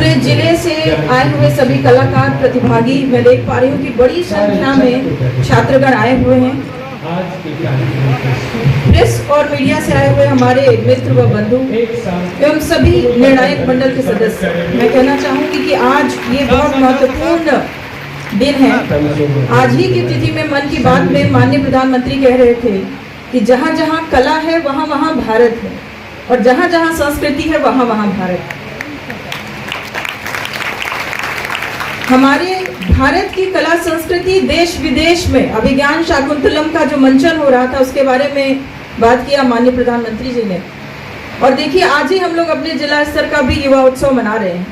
पूरे जिले से आए हुए सभी कलाकार प्रतिभागी, मैं देख पा रही हूँ कि बड़ी संख्या में छात्रगण आए हुए हैं। प्रेस और मीडिया से आए हुए हमारे मित्र व बंधु एवं सभी निर्णायक मंडल के सदस्य, मैं कहना चाहूंगी कि आज ये बहुत महत्वपूर्ण दिन है। आज ही की तिथि में मन की बात में माननीय प्रधानमंत्री कह रहे थे कि जहाँ जहाँ कला है वहाँ वहाँ भारत है, और जहाँ जहाँ संस्कृति है वहाँ वहाँ भारत है। हमारे भारत की कला संस्कृति देश विदेश में अभिज्ञान शाकुंतलम का जो मंचन हो रहा था उसके बारे में बात किया माननीय प्रधानमंत्री जी ने। और देखिए आज ही हम लोग अपने जिला स्तर का भी युवा उत्सव मना रहे हैं।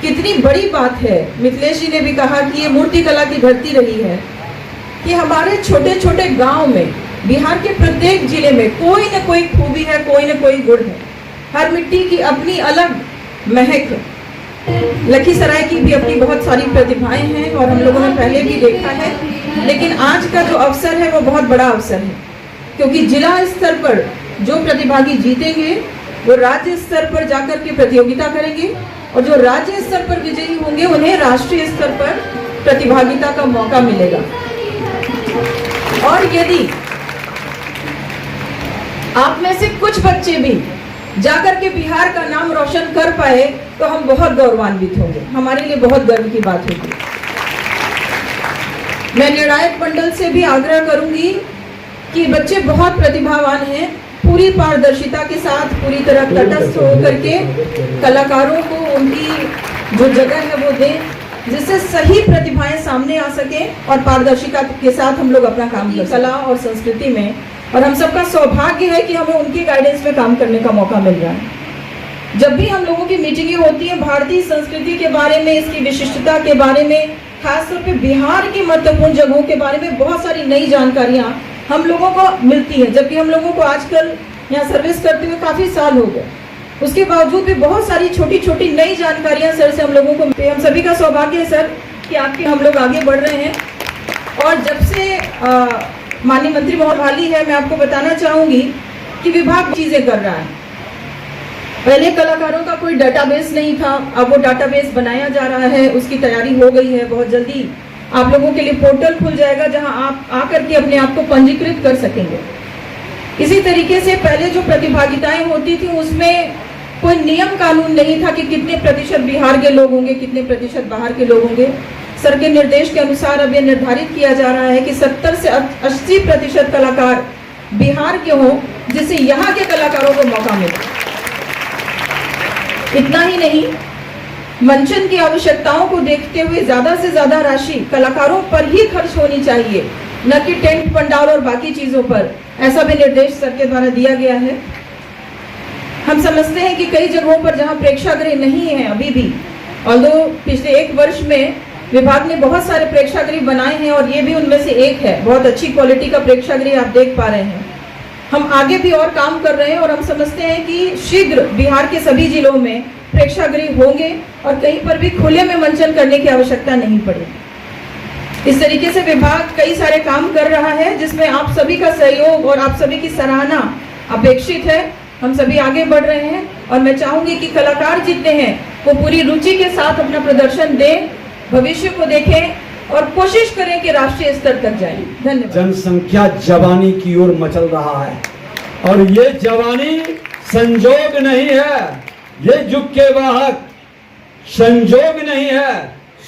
कितनी बड़ी बात है। मिथिलेश जी ने भी कहा कि ये मूर्ति कला की धरती रही है कि हमारे छोटे छोटे गांव में, बिहार के प्रत्येक जिले में कोई न कोई खूबी है, कोई न कोई गुण है। हर मिट्टी की अपनी अलग महक है। लखीसराय की भी अपनी बहुत सारी प्रतिभाएं हैं और हम लोगों ने पहले भी देखा है, लेकिन आज का जो अवसर है वो बहुत बड़ा अवसर है, क्योंकि जिला स्तर पर जो प्रतिभागी जीतेंगे वो राज्य स्तर पर जाकर के प्रतियोगिता करेंगे, और जो राज्य स्तर पर विजयी होंगे उन्हें राष्ट्रीय स्तर पर प्रतिभागिता का मौका मिलेगा। और यदि आप में से कुछ बच्चे भी जाकर के बिहार का नाम रोशन कर पाए तो हम बहुत गौरवान्वित होंगे, हमारे लिए बहुत गर्व की बात होगी। मैं निर्णायक मंडल से भी आग्रह करूंगी कि बच्चे बहुत प्रतिभावान हैं, पूरी पारदर्शिता के साथ, पूरी तरह तटस्थ होकर के कलाकारों को उनकी जो जगह है वो दें, जिससे सही प्रतिभाएं सामने आ सके और पारदर्शिता के साथ हम लोग अपना काम करें कला और संस्कृति में। और हम सबका सौभाग्य है कि हमें उनकी गाइडेंस में काम करने का मौका मिल रहा है। जब भी हम लोगों की मीटिंगें होती हैं भारतीय संस्कृति के बारे में, इसकी विशिष्टता के बारे में, खासतौर पे बिहार की महत्वपूर्ण जगहों के बारे में बहुत सारी नई जानकारियां हम लोगों को मिलती हैं। जबकि हम लोगों को आजकल यहाँ सर्विस करते हुए काफ़ी साल हो गए, उसके बावजूद भी बहुत सारी छोटी छोटी नई जानकारियाँ सर से हम लोगों को मिलती हैं। हम सभी का सौभाग्य है सर कि आपके हम लोग आगे बढ़ रहे हैं। और जब से माननीय मंत्री महोदय हाली है, मैं आपको बताना चाहूँगी कि विभाग चीज़ें कर रहा है। पहले कलाकारों का कोई डाटाबेस नहीं था, अब वो डाटाबेस बनाया जा रहा है, उसकी तैयारी हो गई है। बहुत जल्दी आप लोगों के लिए पोर्टल खुल जाएगा जहां आप आकर के अपने आप को पंजीकृत कर सकेंगे। इसी तरीके से पहले जो प्रतिभागिताएं होती थी उसमें कोई नियम कानून नहीं था कि कितने प्रतिशत बिहार के लोग होंगे, कितने प्रतिशत बाहर के लोग होंगे। सर के निर्देश के अनुसार अब ये निर्धारित किया जा रहा है कि 70 से 80% कलाकार बिहार के हों, जिससे यहाँ के कलाकारों को मौका मिले। इतना ही नहीं, मंचन की आवश्यकताओं को देखते हुए ज्यादा से ज्यादा राशि कलाकारों पर ही खर्च होनी चाहिए, न कि टेंट पंडाल और बाकी चीजों पर। ऐसा भी निर्देश सर के द्वारा दिया गया है। हम समझते हैं कि कई जगहों पर जहां प्रेक्षागृह नहीं है अभी भी, ऑल्दो पिछले 1 वर्ष में विभाग ने बहुत सारे प्रेक्षागृह बनाए हैं और ये भी उनमें से एक है। बहुत अच्छी क्वालिटी का प्रेक्षागृह आप देख पा रहे हैं। हम आगे भी और काम कर रहे हैं और हम समझते हैं कि शीघ्र बिहार के सभी जिलों में प्रेक्षागृह होंगे और कहीं पर भी खुले में मंचन करने की आवश्यकता नहीं पड़ेगी। इस तरीके से विभाग कई सारे काम कर रहा है, जिसमें आप सभी का सहयोग और आप सभी की सराहना अपेक्षित है। हम सभी आगे बढ़ रहे हैं और मैं चाहूंगी कि कलाकार जितने हैं वो पूरी रुचि के साथ अपना प्रदर्शन दें, भविष्य को देखें और कोशिश करें कि राष्ट्रीय स्तर तक जाएं। धन्यवाद। जनसंख्या जवानी की ओर मचल रहा है और ये जवानी संजोग नहीं है, ये युग के वाहक संजोग नहीं है।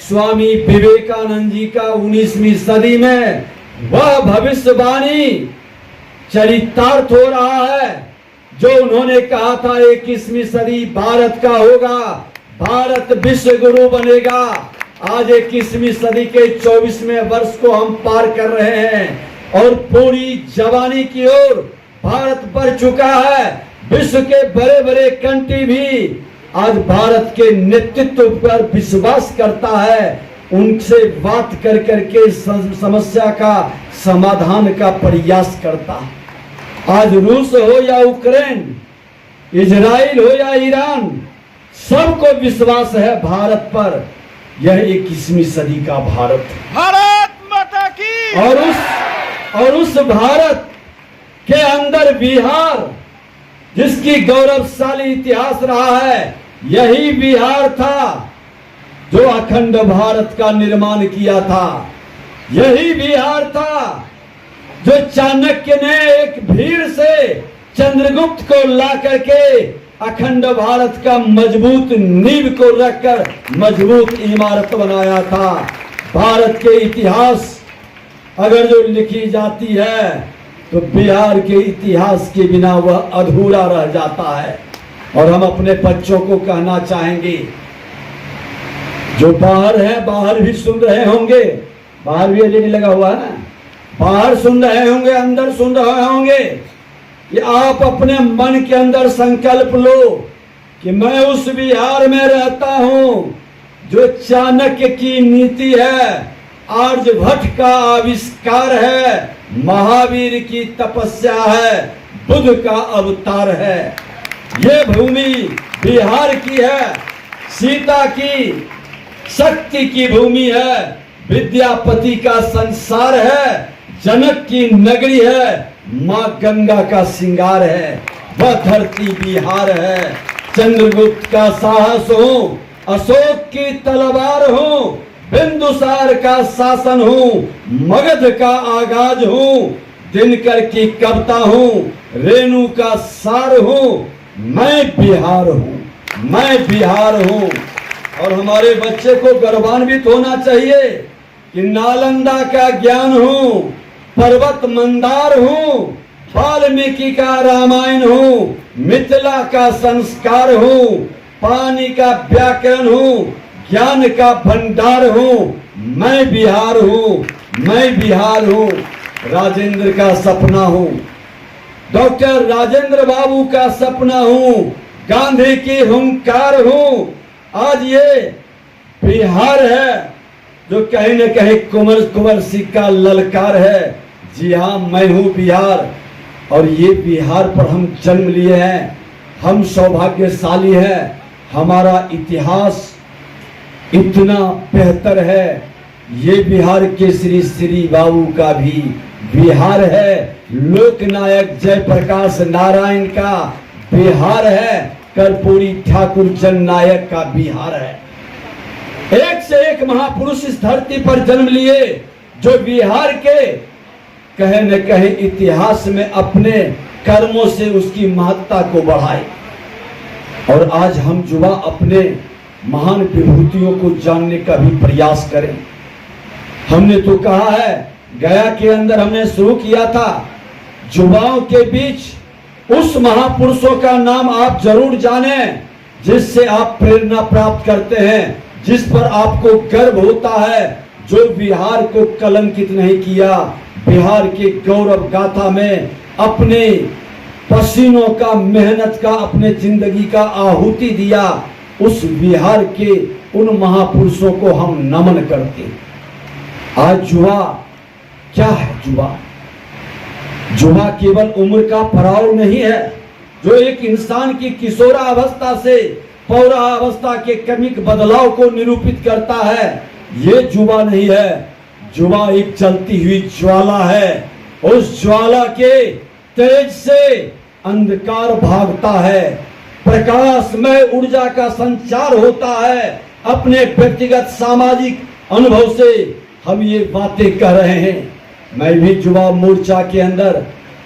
स्वामी विवेकानंद जी का 19वीं सदी में वह भविष्यवाणी चरितार्थ हो रहा है जो उन्होंने कहा था 21वीं सदी भारत का होगा, भारत विश्व गुरु बनेगा। आज 21वीं सदी के 24वें वर्ष को हम पार कर रहे हैं और पूरी जवानी की ओर भारत बढ़ चुका है। विश्व के बड़े बड़े कंट्री भी आज भारत के नेतृत्व पर विश्वास करता है, उनसे बात कर करके समस्या का समाधान का प्रयास करता है। आज रूस हो या यूक्रेन, इजराइल हो या ईरान, सबको विश्वास है भारत पर। यह 21वीं सदी का भारत है। भारत माता की। और उस भारत के अंदर बिहार, जिसकी गौरवशाली इतिहास रहा है, यही बिहार था जो अखंड भारत का निर्माण किया था। यही बिहार था जो चाणक्य ने एक भीड़ से चंद्रगुप्त को ला करके अखंड भारत का मजबूत नींव को रखकर मजबूत इमारत बनाया था। भारत के इतिहास अगर जो लिखी जाती है तो बिहार के इतिहास के बिना वह अधूरा रह जाता है। और हम अपने बच्चों को कहना चाहेंगे, जो बाहर है बाहर भी सुन रहे होंगे, बाहर भी एलईडी लगा हुआ है ना, बाहर सुन रहे होंगे, अंदर सुन रहे होंगे, कि आप अपने मन के अंदर संकल्प लो कि मैं उस बिहार में रहता हूं जो चाणक्य की नीति है, आर्यभट्ट का आविष्कार है, महावीर की तपस्या है, बुद्ध का अवतार है। ये भूमि बिहार की है, सीता की शक्ति की भूमि है, विद्यापति का संसार है, जनक की नगरी है, माँ गंगा का श्रृंगार है। वह धरती बिहार है। चंद्रगुप्त का साहस हो, अशोक की तलवार हो, बिंदुसार का शासन हूँ, मगध का आगाज हूँ, दिनकर की कविता हूँ, रेणु का सार हूँ, मैं बिहार हूँ, मैं बिहार हूँ। और हमारे बच्चे को गर्वान्वित होना चाहिए कि नालंदा का ज्ञान हूँ, पर्वत मंदार हूँ, वाल्मीकि का रामायण हूँ, मिथिला का संस्कार हूँ, पानी का व्याकरण हूँ, ज्ञान का भंडार हूँ, मैं बिहार हूँ, मैं बिहार हूँ। राजेंद्र का सपना हूँ, डॉक्टर राजेंद्र बाबू का सपना हूँ, गांधी की हुंकार हूँ। आज ये बिहार है जो कहीं न कहीं कुंवर सिंह का ललकार है। जी हाँ, मैं हूँ बिहार, और ये बिहार पर हम जन्म लिए हैं। हम सौभाग्यशाली हैं, हमारा इतिहास इतना बेहतर है। ये बिहार के श्री बाबू का भी बिहार है, लोकनायक जयप्रकाश नारायण का बिहार है, कर्पूरी ठाकुर जननायक का बिहार है। एक से एक महापुरुष इस धरती पर जन्म लिए जो बिहार के कहे न कहे इतिहास में अपने कर्मों से उसकी महत्ता को बढ़ाए। और आज हम युवा अपने महान विभूतियों को जानने का भी प्रयास करें। हमने तो कहा है, गया के अंदर हमने शुरू किया था, युवाओं के बीच उस महापुरुषों का नाम आप जरूर जानें जिससे आप प्रेरणा प्राप्त करते हैं, जिस पर आपको गर्व होता है, जो बिहार को कलंकित नहीं किया, बिहार के गौरव गाथा में अपने पसीनों का, मेहनत का, अपने जिंदगी का आहुति दिया। उस बिहार के उन महापुरुषों को हम नमन करते हैं। आज युवा क्या है? युवा केवल उम्र का पड़ाव नहीं है जो एक इंसान की किशोरावस्था से पौरावस्था के क्रमिक बदलाव को निरूपित करता है। ये युवा नहीं है, युवा एक जलती हुई ज्वाला है। उस ज्वाला के तेज से अंधकार भागता है, प्रकाशमय ऊर्जा का संचार होता है। अपने व्यक्तिगत सामाजिक अनुभव से हम ये बातें कह रहे हैं। मैं भी युवा मोर्चा के अंदर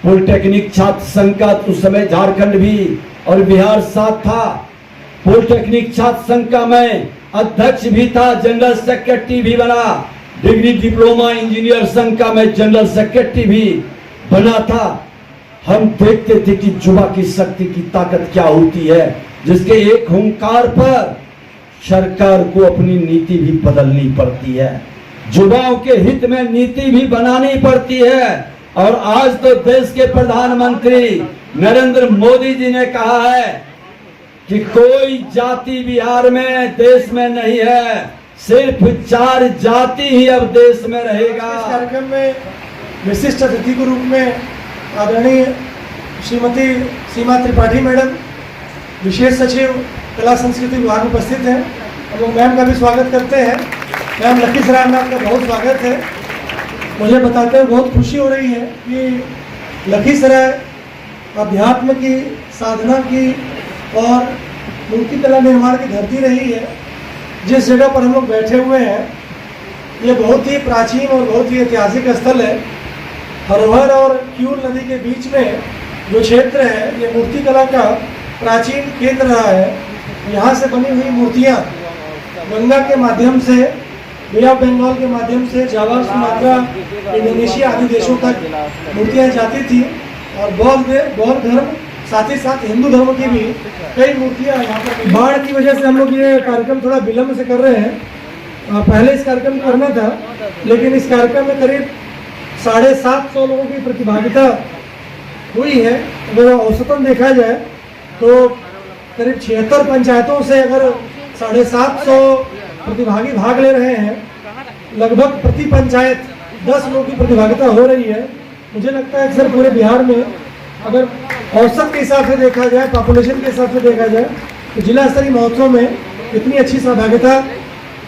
पॉलिटेक्निक छात्र संघ का उस समय झारखंड भी और बिहार साथ था। पॉलिटेक्निक छात्र संघ का मैं अध्यक्ष भी था, जनरल सेक्रेटरी भी बना। डिग्री डिप्लोमा इंजीनियर संघ का मैं जनरल सेक्रेटरी भी बना था। हम देखते थे कि युवा की शक्ति की ताकत क्या होती है, जिसके एक हुंकार पर सरकार को अपनी नीति भी बदलनी पड़ती है, युवाओं के हित में नीति भी बनानी पड़ती है। और आज तो देश के प्रधानमंत्री नरेंद्र मोदी जी ने कहा है कि कोई जाति बिहार में, देश में नहीं है, सिर्फ 4 जाति ही अब देश में रहेगा। इस कार्यक्रम में विशिष्ट अतिथि के रूप में आदरणीय श्रीमती सीमा त्रिपाठी मैडम, विशेष सचिव कला संस्कृति विभाग उपस्थित हैं। हम लोग मैम का भी स्वागत करते हैं। मैम, लखीसराय में आपका बहुत स्वागत है। मुझे बताते हुए बहुत खुशी हो रही है कि लखीसराय अध्यात्म की, साधना की और मूर्ति कला निर्माण की धरती रही है। जिस जगह पर हम लोग बैठे हुए हैं ये बहुत ही प्राचीन और बहुत ही ऐतिहासिक स्थल है। हरोहर और क्यूल नदी के बीच में जो क्षेत्र है ये मूर्ति कला का प्राचीन केंद्र रहा है। यहाँ से बनी हुई मूर्तियाँ गंगा के माध्यम से, बे ऑफ बंगाल के माध्यम से जावा, सुमात्रा, इंडोनेशिया आदि देशों तक मूर्तियाँ जाती थी। और बौद्ध धर्म साथ ही साथ हिंदू धर्म की भी कई मूर्तियाँ यहाँ पर। बाढ़ की वजह से हम लोग ये कार्यक्रम थोड़ा विलम्ब से कर रहे हैं। पहले इस कार्यक्रम को करना था, लेकिन इस कार्यक्रम में करीब 750 लोगों की प्रतिभागिता हुई है। अगर औसतन देखा जाए तो करीब 76 पंचायतों से अगर 750 प्रतिभागी भाग ले रहे हैं, लगभग प्रति पंचायत 10 लोगों की प्रतिभागिता हो रही है। मुझे लगता है कि सर पूरे बिहार में अगर औसत के हिसाब से देखा जाए, पॉपुलेशन के हिसाब से देखा जाए, तो जिला स्तरीय महोत्सव में इतनी अच्छी सहभागिता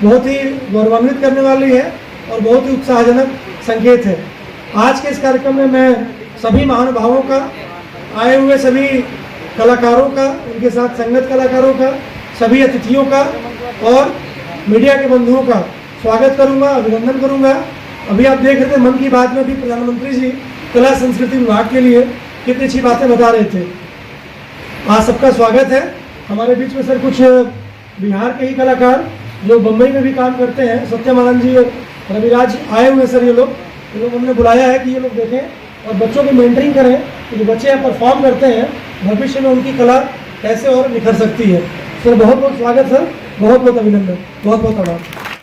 बहुत ही गौरवान्वित करने वाली है और बहुत ही उत्साहजनक संकेत है। आज के इस कार्यक्रम में मैं सभी महानुभावों का, आए हुए सभी कलाकारों का, उनके साथ संगत कलाकारों का, सभी अतिथियों का और मीडिया के बंधुओं का स्वागत करूंगा, अभिनंदन करूंगा। अभी आप देख रहे थे मन की बात में भी प्रधानमंत्री जी कला संस्कृति विभाग के लिए कितनी अच्छी बातें बता रहे थे। आज सबका स्वागत है। हमारे बीच में सर कुछ बिहार के ही कलाकार जो बम्बई में भी काम करते हैं, सत्यम आनंद जी और रविराज आए हुए सर। ये लोग हमने बुलाया है कि ये लोग देखें और बच्चों की मेंटरिंग करें कि जो बच्चे यहाँ परफॉर्म करते हैं भविष्य में उनकी कला कैसे और निखर सकती है। सर बहुत बहुत स्वागत सर, बहुत बहुत अभिनंदन, बहुत बहुत आभार।